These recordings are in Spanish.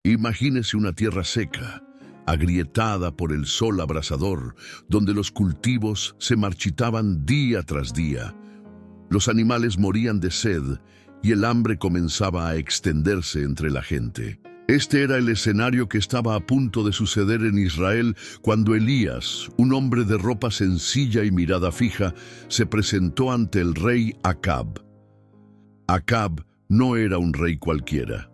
Imagínese una tierra seca, agrietada por el sol abrasador, donde los cultivos se marchitaban día tras día. Los animales morían de sed y el hambre comenzaba a extenderse entre la gente. Este era el escenario que estaba a punto de suceder en Israel cuando Elías, un hombre de ropa sencilla y mirada fija, se presentó ante el rey Acab. Acab no era un rey cualquiera.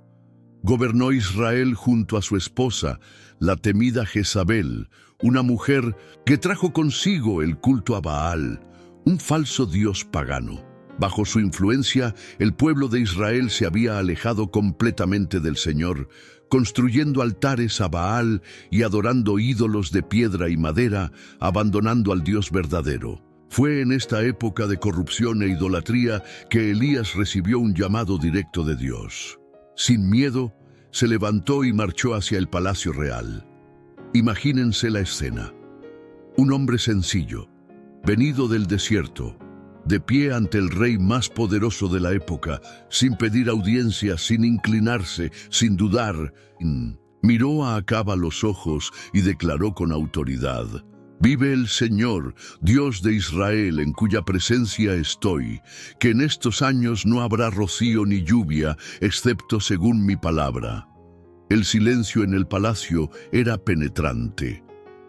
Gobernó Israel junto a su esposa, la temida Jezabel, una mujer que trajo consigo el culto a Baal, un falso dios pagano. Bajo su influencia, el pueblo de Israel se había alejado completamente del Señor, construyendo altares a Baal y adorando ídolos de piedra y madera, abandonando al Dios verdadero. Fue en esta época de corrupción e idolatría que Elías recibió un llamado directo de Dios. Sin miedo, se levantó y marchó hacia el palacio real. Imagínense la escena. Un hombre sencillo, venido del desierto, de pie ante el rey más poderoso de la época, sin pedir audiencia, sin inclinarse, sin dudar, miró a Acab a los ojos y declaró con autoridad: «Vive el Señor, Dios de Israel, en cuya presencia estoy, que en estos años no habrá rocío ni lluvia, excepto según mi palabra». El silencio en el palacio era penetrante.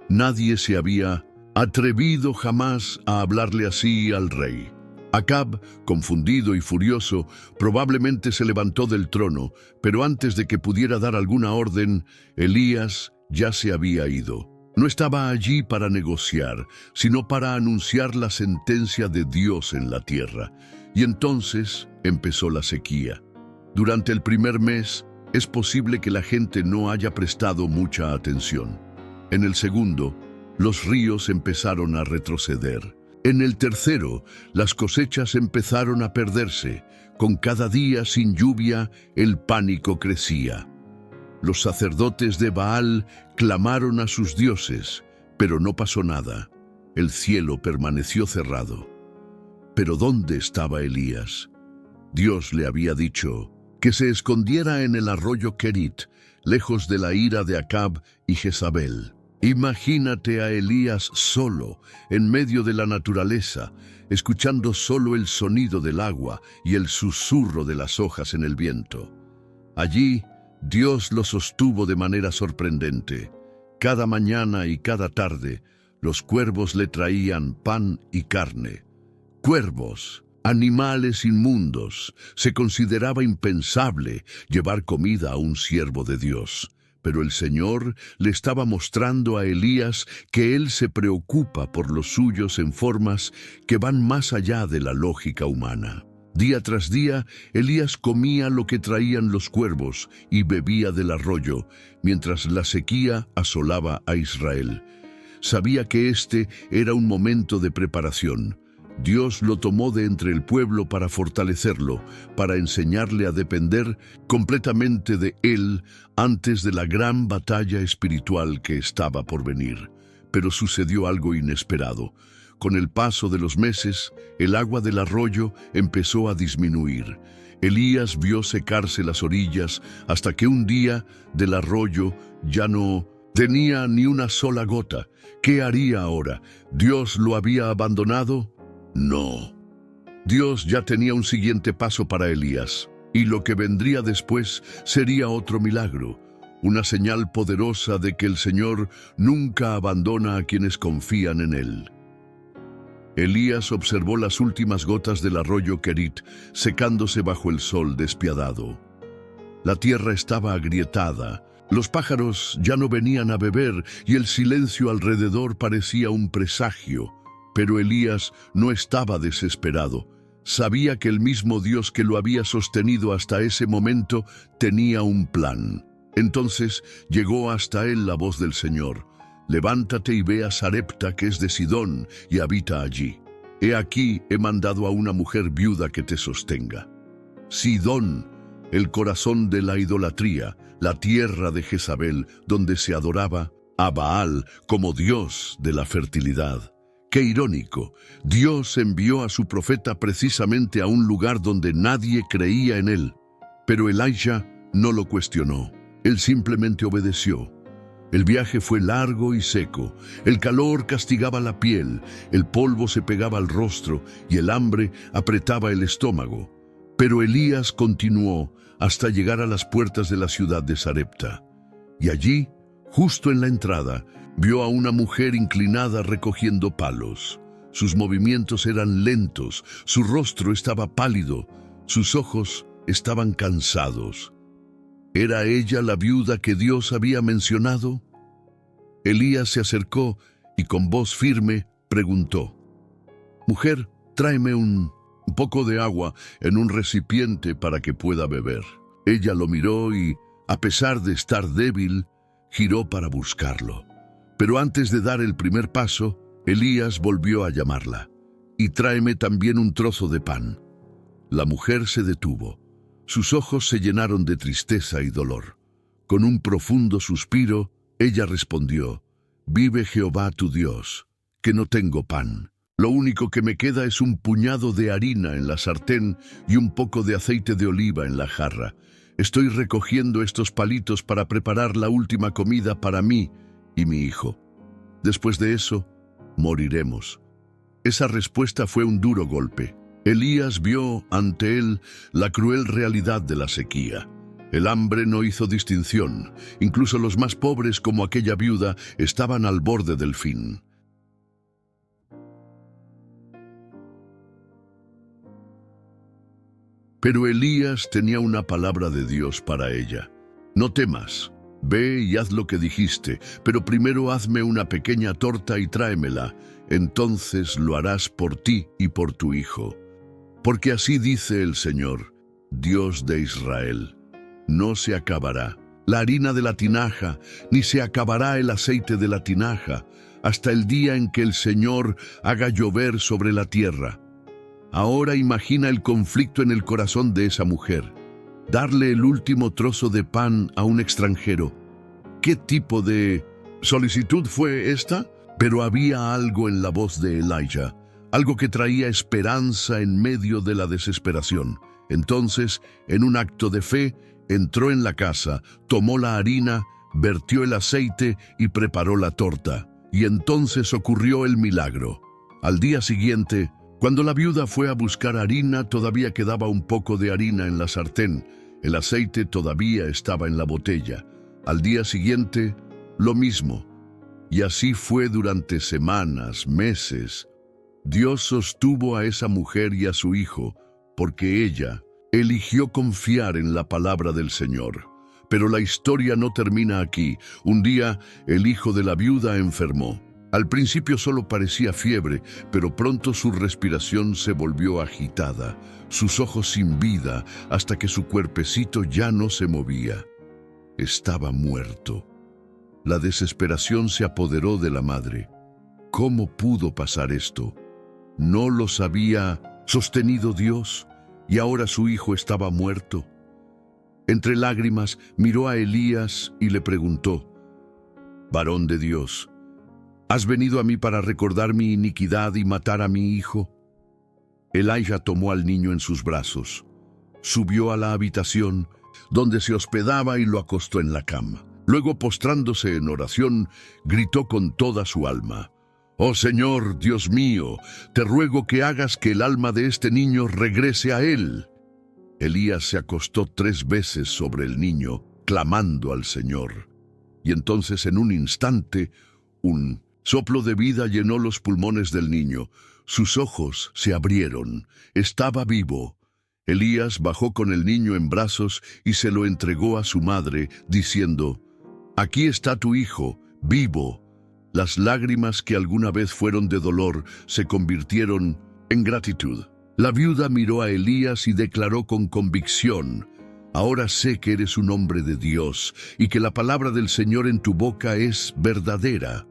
Nadie se había atrevido jamás a hablarle así al rey. Acab, confundido y furioso, probablemente se levantó del trono, pero antes de que pudiera dar alguna orden, Elías ya se había ido. No estaba allí para negociar, sino para anunciar la sentencia de Dios en la tierra. Y entonces empezó la sequía. Durante el primer mes, es posible que la gente no haya prestado mucha atención. En el segundo, los ríos empezaron a retroceder. En el tercero, las cosechas empezaron a perderse. Con cada día sin lluvia, el pánico crecía. Los sacerdotes de Baal clamaron a sus dioses, pero no pasó nada. El cielo permaneció cerrado. ¿Pero dónde estaba Elías? Dios le había dicho que se escondiera en el arroyo Kerit, lejos de la ira de Acab y Jezabel. Imagínate a Elías solo, en medio de la naturaleza, escuchando solo el sonido del agua y el susurro de las hojas en el viento. Allí, Dios lo sostuvo de manera sorprendente. Cada mañana y cada tarde, los cuervos le traían pan y carne. Cuervos, animales inmundos. Se consideraba impensable llevar comida a un siervo de Dios. Pero el Señor le estaba mostrando a Elías que Él se preocupa por los suyos en formas que van más allá de la lógica humana. Día tras día, Elías comía lo que traían los cuervos y bebía del arroyo, mientras la sequía asolaba a Israel. Sabía que este era un momento de preparación. Dios lo tomó de entre el pueblo para fortalecerlo, para enseñarle a depender completamente de Él antes de la gran batalla espiritual que estaba por venir. Pero sucedió algo inesperado. Con el paso de los meses, el agua del arroyo empezó a disminuir. Elías vio secarse las orillas hasta que un día del arroyo ya no tenía ni una sola gota. ¿Qué haría ahora? ¿Dios lo había abandonado? No. Dios ya tenía un siguiente paso para Elías, y lo que vendría después sería otro milagro, una señal poderosa de que el Señor nunca abandona a quienes confían en Él. Elías observó las últimas gotas del arroyo Kerit secándose bajo el sol despiadado. La tierra estaba agrietada, los pájaros ya no venían a beber y el silencio alrededor parecía un presagio. Pero Elías no estaba desesperado. Sabía que el mismo Dios que lo había sostenido hasta ese momento tenía un plan. Entonces llegó hasta él la voz del Señor: «Levántate y ve a Sarepta, que es de Sidón, y habita allí. He aquí, he mandado a una mujer viuda que te sostenga». Sidón, el corazón de la idolatría, la tierra de Jezabel, donde se adoraba a Baal como dios de la fertilidad. Qué irónico, Dios envió a su profeta precisamente a un lugar donde nadie creía en él. Pero Elisha no lo cuestionó. Él simplemente obedeció. El viaje fue largo y seco. El calor castigaba la piel, el polvo se pegaba al rostro y el hambre apretaba el estómago. Pero Elías continuó hasta llegar a las puertas de la ciudad de Sarepta. Y allí, justo en la entrada, vio a una mujer inclinada recogiendo palos. Sus movimientos eran lentos, su rostro estaba pálido, sus ojos estaban cansados. ¿Era ella la viuda que Dios había mencionado? Elías se acercó y con voz firme preguntó: «Mujer, tráeme un poco de agua en un recipiente para que pueda beber». Ella lo miró y, a pesar de estar débil, giró para buscarlo. Pero antes de dar el primer paso, Elías volvió a llamarla: «Y tráeme también un trozo de pan». La mujer se detuvo. Sus ojos se llenaron de tristeza y dolor. Con un profundo suspiro, ella respondió: «Vive Jehová tu Dios, que no tengo pan. Lo único que me queda es un puñado de harina en la sartén y un poco de aceite de oliva en la jarra. Estoy recogiendo estos palitos para preparar la última comida para mí y mi hijo. Después de eso, moriremos». Esa respuesta fue un duro golpe. Elías vio ante él la cruel realidad de la sequía. El hambre no hizo distinción. Incluso los más pobres, como aquella viuda, estaban al borde del fin. Pero Elías tenía una palabra de Dios para ella. «No temas, ve y haz lo que dijiste, pero primero hazme una pequeña torta y tráemela. Entonces lo harás por ti y por tu hijo. Porque así dice el Señor, Dios de Israel: no se acabará la harina de la tinaja, ni se acabará el aceite de la tinaja, hasta el día en que el Señor haga llover sobre la tierra». Ahora imagina el conflicto en el corazón de esa mujer. Darle el último trozo de pan a un extranjero. ¿Qué tipo de solicitud fue esta? Pero había algo en la voz de Elijah, algo que traía esperanza en medio de la desesperación. Entonces, en un acto de fe, entró en la casa, tomó la harina, vertió el aceite y preparó la torta. Y entonces ocurrió el milagro. Al día siguiente, cuando la viuda fue a buscar harina, todavía quedaba un poco de harina en la sartén. El aceite todavía estaba en la botella. Al día siguiente, lo mismo. Y así fue durante semanas, meses. Dios sostuvo a esa mujer y a su hijo, porque ella eligió confiar en la palabra del Señor. Pero la historia no termina aquí. Un día, el hijo de la viuda enfermó. Al principio solo parecía fiebre, pero pronto su respiración se volvió agitada, sus ojos sin vida, hasta que su cuerpecito ya no se movía. Estaba muerto. La desesperación se apoderó de la madre. ¿Cómo pudo pasar esto? ¿No los había sostenido Dios? Y ahora su hijo estaba muerto. Entre lágrimas miró a Elías y le preguntó: «Varón de Dios, ¿has venido a mí para recordar mi iniquidad y matar a mi hijo?» Elijah tomó al niño en sus brazos, subió a la habitación donde se hospedaba y lo acostó en la cama. Luego, postrándose en oración, gritó con toda su alma: «Oh Señor, Dios mío, te ruego que hagas que el alma de este niño regrese a él». Elías se acostó 3 veces sobre el niño, clamando al Señor. Y entonces, en un instante, un soplo de vida llenó los pulmones del niño. Sus ojos se abrieron. Estaba vivo. Elías bajó con el niño en brazos y se lo entregó a su madre, diciendo: «Aquí está tu hijo, vivo». Las lágrimas que alguna vez fueron de dolor se convirtieron en gratitud. La viuda miró a Elías y declaró con convicción: «Ahora sé que eres un hombre de Dios y que la palabra del Señor en tu boca es verdadera».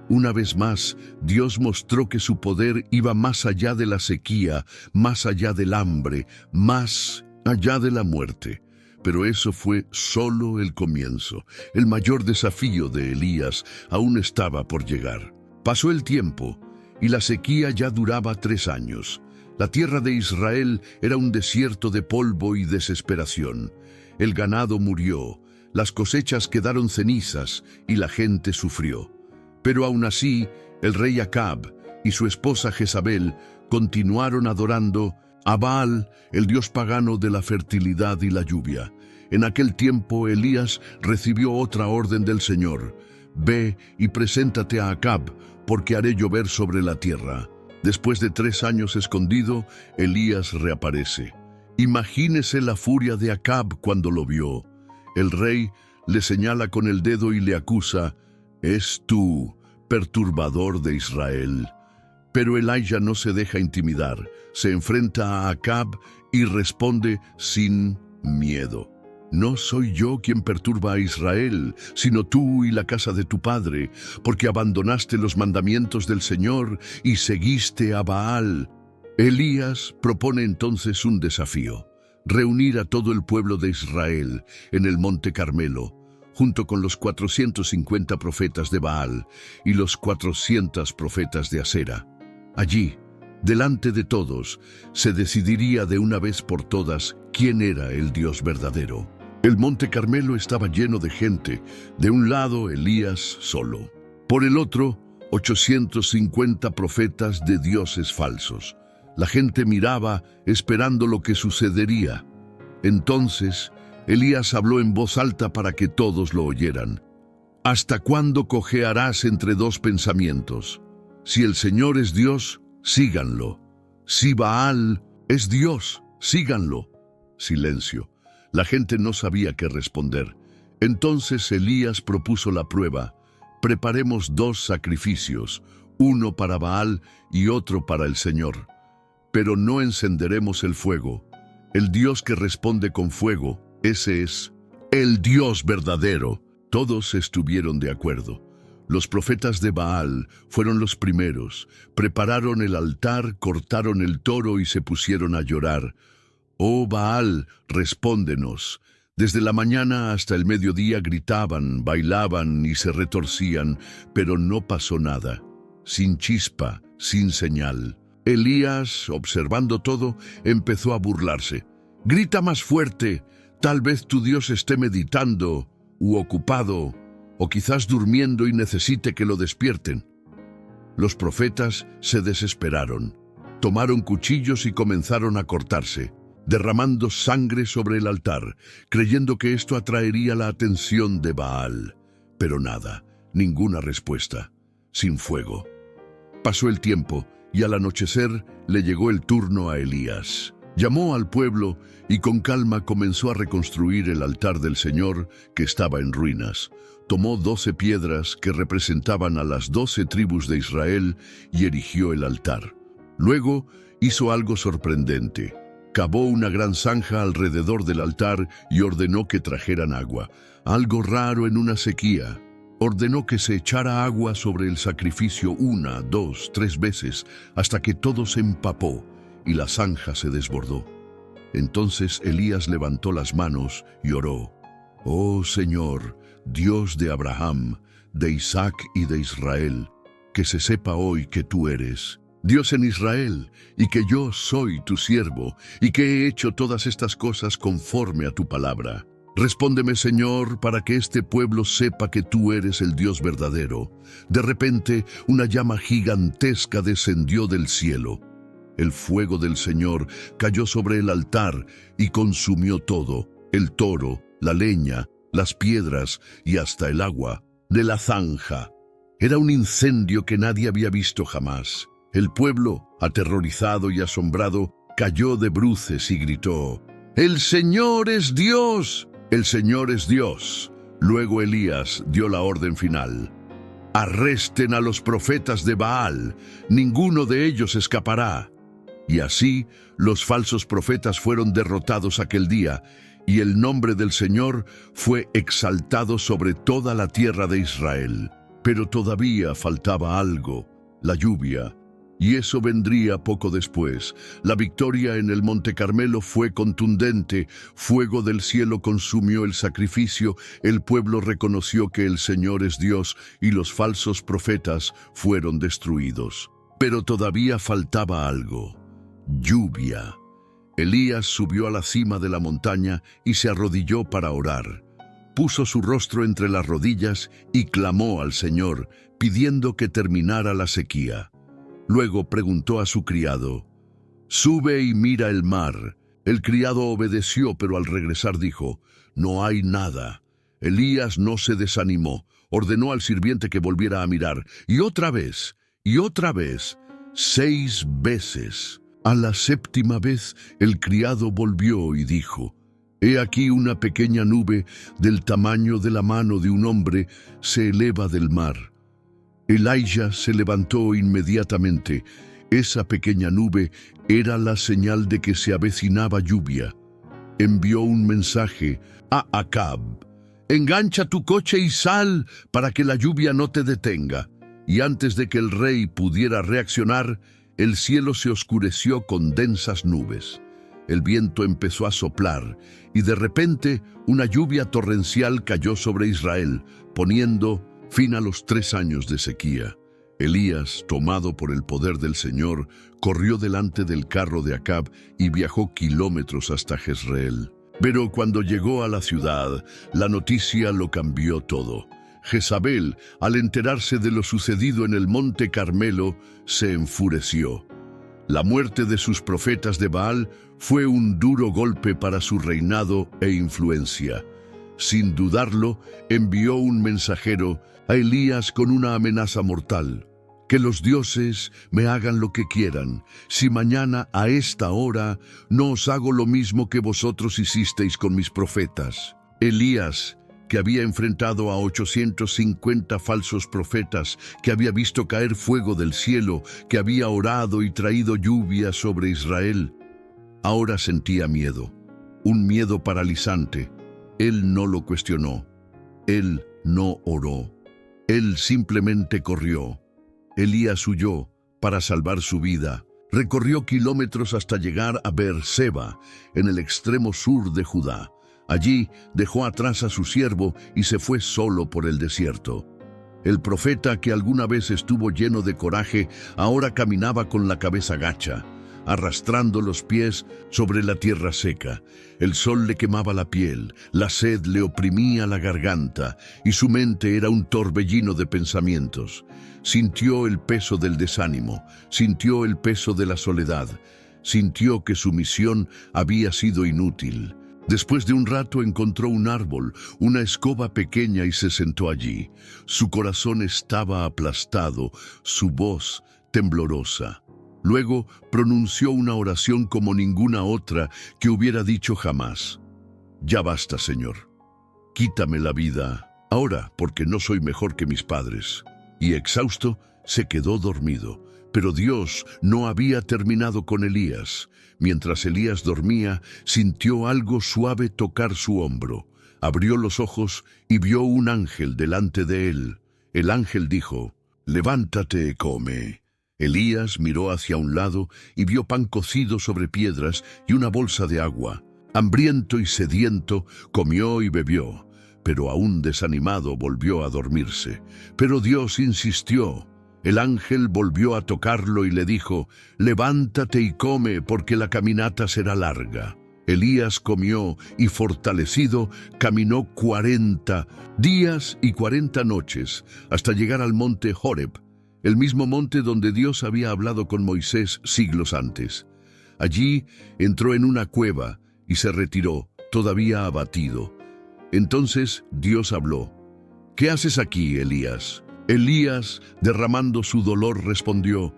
Una vez más, Dios mostró que su poder iba más allá de la sequía, más allá del hambre, más allá de la muerte. Pero eso fue solo el comienzo. El mayor desafío de Elías aún estaba por llegar. Pasó el tiempo y la sequía ya duraba 3 años. La tierra de Israel era un desierto de polvo y desesperación. El ganado murió, Las cosechas quedaron cenizas y la gente sufrió. Pero aún así, el rey Acab y su esposa Jezabel continuaron adorando a Baal, el dios pagano de la fertilidad y la lluvia. En aquel tiempo Elías recibió otra orden del Señor: «Ve y preséntate a Acab, porque haré llover sobre la tierra». Después de 3 años escondido, Elías reaparece. Imagínese la furia de Acab cuando lo vio. El rey le señala con el dedo y le acusa: «Es tú, perturbador de Israel». Pero Elijah no se deja intimidar, se enfrenta a Acab y responde sin miedo: «No soy yo quien perturba a Israel, sino tú y la casa de tu padre, porque abandonaste los mandamientos del Señor y seguiste a Baal». Elías propone entonces un desafío: reunir a todo el pueblo de Israel en el Monte Carmelo, junto con los 450 profetas de Baal y los 400 profetas de Asera. Allí, delante de todos, se decidiría de una vez por todas quién era el Dios verdadero. El Monte Carmelo estaba lleno de gente, de un lado Elías solo, por el otro 850 profetas de dioses falsos. La gente miraba esperando lo que sucedería. Entonces, Elías habló en voz alta para que todos lo oyeran: «¿Hasta cuándo cojearás entre 2 pensamientos? Si el Señor es Dios, síganlo. Si Baal es Dios, síganlo». Silencio. La gente no sabía qué responder. Entonces Elías propuso la prueba: «Preparemos 2 sacrificios, uno para Baal y otro para el Señor. Pero no encenderemos el fuego. El Dios que responde con fuego, ese es el Dios verdadero». Todos estuvieron de acuerdo. Los profetas de Baal fueron los primeros. Prepararon el altar, cortaron el toro y se pusieron a llorar: «Oh Baal, respóndenos». Desde la mañana hasta el mediodía gritaban, bailaban y se retorcían, pero no pasó nada. Sin chispa, sin señal. Elías, observando todo, empezó a burlarse: «Grita más fuerte, tal vez tu Dios esté meditando u ocupado, o quizás durmiendo y necesite que lo despierten». Los profetas se desesperaron. Tomaron cuchillos y comenzaron a cortarse, derramando sangre sobre el altar, creyendo que esto atraería la atención de Baal. Pero nada, ninguna respuesta, sin fuego. Pasó el tiempo y al anochecer le llegó el turno a Elías. Llamó al pueblo y con calma comenzó a reconstruir el altar del Señor, que estaba en ruinas. Tomó 12 piedras que representaban a las 12 tribus de Israel y erigió el altar. Luego hizo algo sorprendente. Cavó una gran zanja alrededor del altar y ordenó que trajeran agua. Algo raro en una sequía. Ordenó que se echara agua sobre el sacrificio 1, 2, 3 veces, hasta que todo se empapó y la zanja se desbordó. Entonces Elías levantó las manos y oró: «Oh Señor, Dios de Abraham, de Isaac y de Israel, que se sepa hoy que tú eres Dios en Israel, y que yo soy tu siervo, y que he hecho todas estas cosas conforme a tu palabra. Respóndeme, Señor, para que este pueblo sepa que tú eres el Dios verdadero». De repente, una llama gigantesca descendió del cielo. El fuego del Señor cayó sobre el altar y consumió todo: el toro, la leña, las piedras y hasta el agua de la zanja. Era un incendio que nadie había visto jamás. El pueblo, aterrorizado y asombrado, cayó de bruces y gritó: «¡El Señor es Dios! ¡El Señor es Dios!». Luego Elías dio la orden final: «Arresten a los profetas de Baal, ninguno de ellos escapará». Y así los falsos profetas fueron derrotados aquel día, y el nombre del Señor fue exaltado sobre toda la tierra de Israel. Pero todavía faltaba algo: la lluvia. Y eso vendría poco después. La victoria en el Monte Carmelo fue contundente. Fuego del cielo consumió el sacrificio. El pueblo reconoció que el Señor es Dios y los falsos profetas fueron destruidos. Pero todavía faltaba algo: lluvia. Elías subió a la cima de la montaña y se arrodilló para orar. puso su rostro entre las rodillas y clamó al Señor, pidiendo que terminara la sequía. Luego preguntó a su criado: «Sube y mira el mar». El criado obedeció, pero al regresar dijo: «No hay nada». Elías no se desanimó. Ordenó al sirviente que volviera a mirar, y otra vez, 6 veces. A la 7ª vez, el criado volvió y dijo: «He aquí una pequeña nube del tamaño de la mano de un hombre se eleva del mar». Elijah se levantó inmediatamente. Esa pequeña nube era la señal de que se avecinaba lluvia. Envió un mensaje a Acab: «Engancha tu coche y sal para que la lluvia no te detenga». Y antes de que el rey pudiera reaccionar, el cielo se oscureció con densas nubes. El viento empezó a soplar y de repente una lluvia torrencial cayó sobre Israel, poniendo fin a los 3 años de sequía. Elías, tomado por el poder del Señor, corrió delante del carro de Acab y viajó kilómetros hasta Jezreel. Pero cuando llegó a la ciudad, la noticia lo cambió todo. Jezabel, al enterarse de lo sucedido en el monte Carmelo, se enfureció. La muerte de sus profetas de Baal fue un duro golpe para su reinado e influencia. Sin dudarlo, envió un mensajero a Elías con una amenaza mortal: «Que los dioses me hagan lo que quieran, si mañana a esta hora no os hago lo mismo que vosotros hicisteis con mis profetas». Elías, que había enfrentado a 850 falsos profetas, que había visto caer fuego del cielo, que había orado y traído lluvia sobre Israel, ahora sentía miedo, un miedo paralizante. Él no lo cuestionó, él no oró, él simplemente corrió. Elías huyó para salvar su vida. Recorrió kilómetros hasta llegar a Beerseba, en el extremo sur de Judá. Allí dejó atrás a su siervo y se fue solo por el desierto. El profeta, que alguna vez estuvo lleno de coraje, ahora caminaba con la cabeza gacha, arrastrando los pies sobre la tierra seca. El sol le quemaba la piel, la sed le oprimía la garganta y su mente era un torbellino de pensamientos. Sintió el peso del desánimo, sintió el peso de la soledad, sintió que su misión había sido inútil. Después de un rato encontró un árbol, una escoba pequeña, y se sentó allí. Su corazón estaba aplastado, su voz temblorosa. Luego pronunció una oración como ninguna otra que hubiera dicho jamás. «Ya basta, Señor. Quítame la vida ahora, porque no soy mejor que mis padres». Y exhausto, se quedó dormido. Pero Dios no había terminado con Elías. Mientras Elías dormía, sintió algo suave tocar su hombro. Abrió los ojos y vio un ángel delante de él. El ángel dijo: «Levántate, come». Elías miró hacia un lado y vio pan cocido sobre piedras y una bolsa de agua. Hambriento y sediento, comió y bebió, pero aún desanimado volvió a dormirse. Pero Dios insistió. El ángel volvió a tocarlo y le dijo: «Levántate y come, porque la caminata será larga». Elías comió y, fortalecido, caminó 40 días y 40 noches hasta llegar al monte Horeb, el mismo monte donde Dios había hablado con Moisés siglos antes. Allí entró en una cueva y se retiró, todavía abatido. Entonces Dios habló: «¿Qué haces aquí, Elías?». Elías, derramando su dolor, respondió: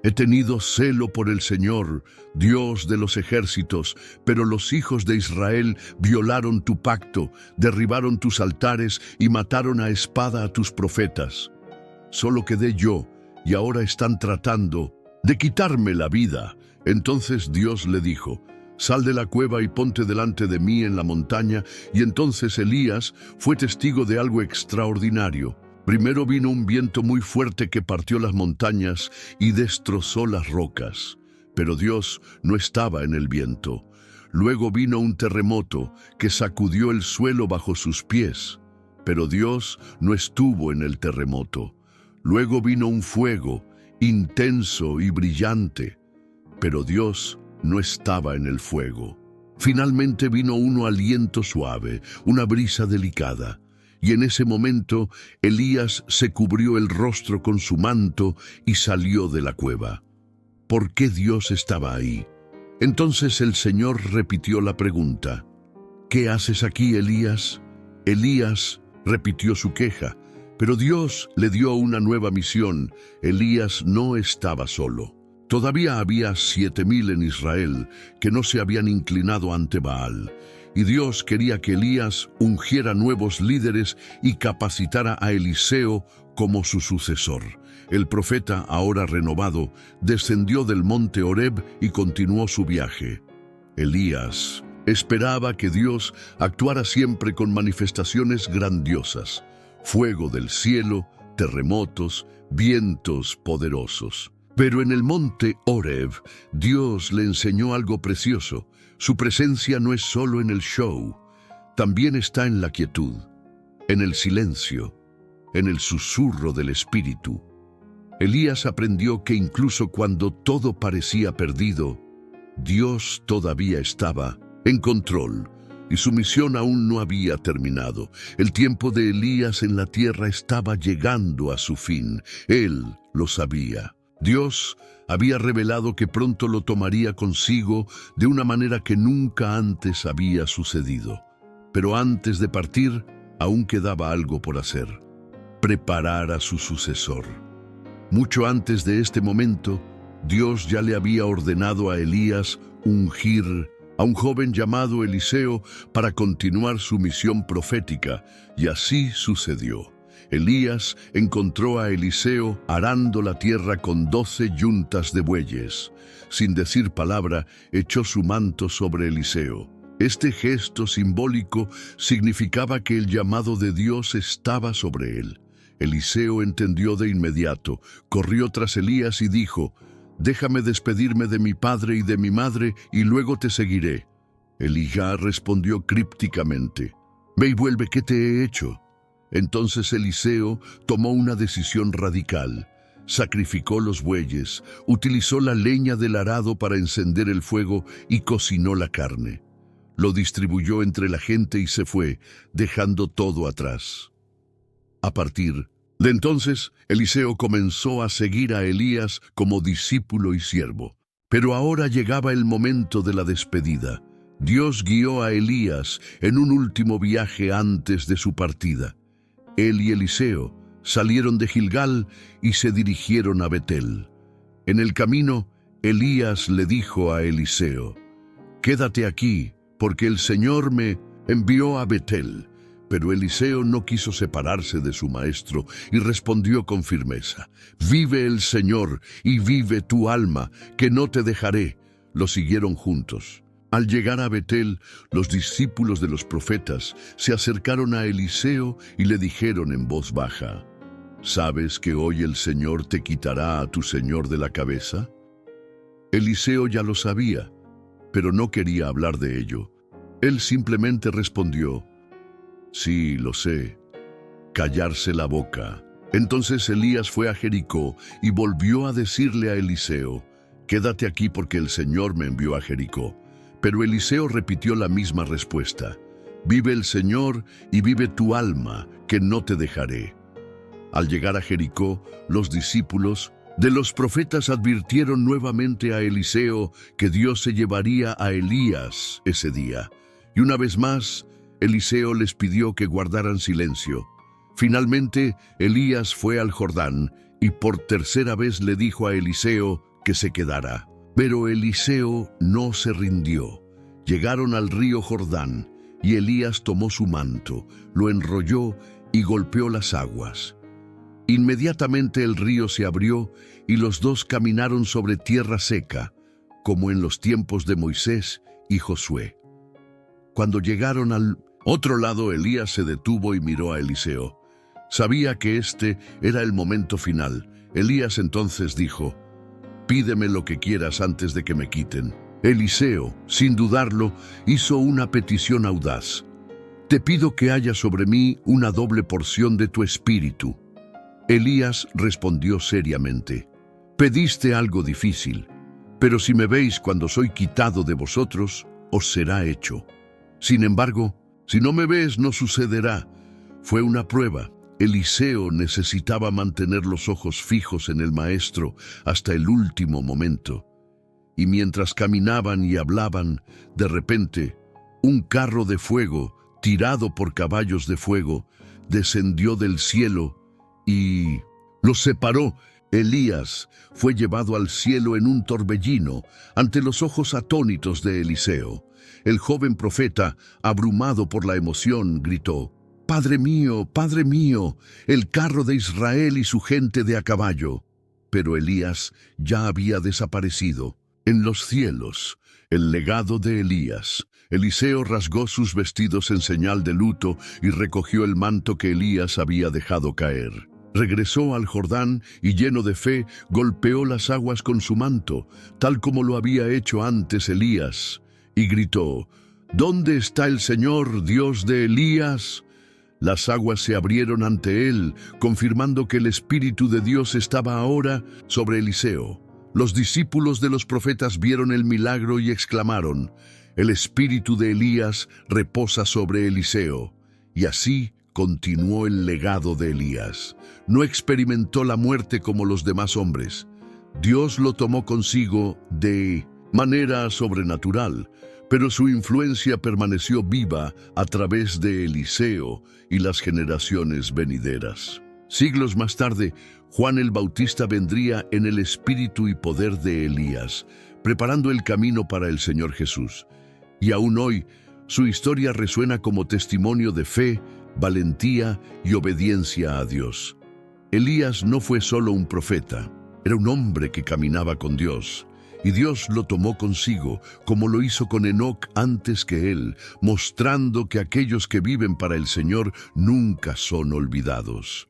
«He tenido celo por el Señor, Dios de los ejércitos, pero los hijos de Israel violaron tu pacto, derribaron tus altares y mataron a espada a tus profetas. Solo quedé yo, y ahora están tratando de quitarme la vida». Entonces Dios le dijo: «Sal de la cueva y ponte delante de mí en la montaña». Y entonces Elías fue testigo de algo extraordinario. Primero vino un viento muy fuerte que partió las montañas y destrozó las rocas. Pero Dios no estaba en el viento. Luego vino un terremoto que sacudió el suelo bajo sus pies. Pero Dios no estuvo en el terremoto. Luego vino un fuego intenso y brillante. Pero Dios no estaba en el fuego. Finalmente vino un aliento suave, una brisa delicada, y en ese momento Elías se cubrió el rostro con su manto y salió de la cueva. ¿Por qué Dios estaba ahí? Entonces el Señor repitió la pregunta. ¿Qué haces aquí, Elías? Elías repitió su queja, pero Dios le dio una nueva misión. Elías no estaba solo. Todavía había 7,000 en Israel que no se habían inclinado ante Baal, y Dios quería que Elías ungiera nuevos líderes y capacitara a Eliseo como su sucesor. El profeta, ahora renovado, descendió del monte Horeb y continuó su viaje. Elías esperaba que Dios actuara siempre con manifestaciones grandiosas, fuego del cielo, terremotos, vientos poderosos. Pero en el monte Horeb, Dios le enseñó algo precioso. Su presencia no es solo en el show, también está en la quietud, en el silencio, en el susurro del Espíritu. Elías aprendió que incluso cuando todo parecía perdido, Dios todavía estaba en control y su misión aún no había terminado. El tiempo de Elías en la tierra estaba llegando a su fin. Él lo sabía. Dios había revelado que pronto lo tomaría consigo de una manera que nunca antes había sucedido. Pero antes de partir, aún quedaba algo por hacer: preparar a su sucesor. Mucho antes de este momento, Dios ya le había ordenado a Elías ungir a un joven llamado Eliseo para continuar su misión profética, y así sucedió. Elías encontró a Eliseo arando la tierra con 12 yuntas de bueyes. Sin decir palabra, echó su manto sobre Eliseo. Este gesto simbólico significaba que el llamado de Dios estaba sobre él. Eliseo entendió de inmediato, corrió tras Elías y dijo: «Déjame despedirme de mi padre y de mi madre, y luego te seguiré». Elías respondió crípticamente: «Ve y vuelve, ¿qué te he hecho?». Entonces Eliseo tomó una decisión radical. Sacrificó los bueyes, utilizó la leña del arado para encender el fuego y cocinó la carne. Lo distribuyó entre la gente y se fue, dejando todo atrás. A partir de entonces, Eliseo comenzó a seguir a Elías como discípulo y siervo. Pero ahora llegaba el momento de la despedida. Dios guió a Elías en un último viaje antes de su partida. Él y Eliseo salieron de Gilgal y se dirigieron a Betel. En el camino, Elías le dijo a Eliseo: «Quédate aquí, porque el Señor me envió a Betel». Pero Eliseo no quiso separarse de su maestro y respondió con firmeza: «Vive el Señor y vive tu alma, que no te dejaré». Lo siguieron juntos. Al llegar a Betel, los discípulos de los profetas se acercaron a Eliseo y le dijeron en voz baja: «¿Sabes que hoy el Señor te quitará a tu señor de la cabeza?». Eliseo ya lo sabía, pero no quería hablar de ello. Él simplemente respondió: «Sí, lo sé». Callarse la boca. Entonces Elías fue a Jericó y volvió a decirle a Eliseo: «Quédate aquí porque el Señor me envió a Jericó». Pero Eliseo repitió la misma respuesta: «Vive el Señor y vive tu alma, que no te dejaré». Al llegar a Jericó, los discípulos de los profetas advirtieron nuevamente a Eliseo que Dios se llevaría a Elías ese día. Y una vez más, Eliseo les pidió que guardaran silencio. Finalmente, Elías fue al Jordán y por tercera vez le dijo a Eliseo que se quedara. Pero Eliseo no se rindió. Llegaron al río Jordán y Elías tomó su manto, lo enrolló y golpeó las aguas. Inmediatamente el río se abrió y los dos caminaron sobre tierra seca, como en los tiempos de Moisés y Josué. Cuando llegaron al otro lado, Elías se detuvo y miró a Eliseo. Sabía que este era el momento final. Elías entonces dijo: «Pídeme lo que quieras antes de que me quiten». Eliseo, sin dudarlo, hizo una petición audaz: «Te pido que haya sobre mí una doble porción de tu espíritu». Elías respondió seriamente: «Pediste algo difícil, pero si me veis cuando soy quitado de vosotros, os será hecho. Sin embargo, si no me ves, no sucederá. Fue una prueba. Eliseo necesitaba mantener los ojos fijos en el Maestro hasta el último momento. Y mientras caminaban y hablaban, de repente, un carro de fuego, tirado por caballos de fuego, descendió del cielo y los separó. Elías fue llevado al cielo en un torbellino ante los ojos atónitos de Eliseo. El joven profeta, abrumado por la emoción, gritó: Padre mío, el carro de Israel y su gente de a caballo. Pero Elías ya había desaparecido. En los cielos, el legado de Elías. Eliseo rasgó sus vestidos en señal de luto y recogió el manto que Elías había dejado caer. Regresó al Jordán y, lleno de fe, golpeó las aguas con su manto, tal como lo había hecho antes Elías, y gritó: ¿Dónde está el Señor, Dios de Elías? Las aguas se abrieron ante él, confirmando que el Espíritu de Dios estaba ahora sobre Eliseo. Los discípulos de los profetas vieron el milagro y exclamaron: El Espíritu de Elías reposa sobre Eliseo. Y así continuó el legado de Elías. No experimentó la muerte como los demás hombres. Dios lo tomó consigo de manera sobrenatural, pero su influencia permaneció viva a través de Eliseo y las generaciones venideras. Siglos más tarde, Juan el Bautista vendría en el espíritu y poder de Elías, preparando el camino para el Señor Jesús. Y aún hoy, su historia resuena como testimonio de fe, valentía y obediencia a Dios. Elías no fue solo un profeta, era un hombre que caminaba con Dios, y Dios lo tomó consigo, como lo hizo con Enoc antes que él, mostrando que aquellos que viven para el Señor nunca son olvidados.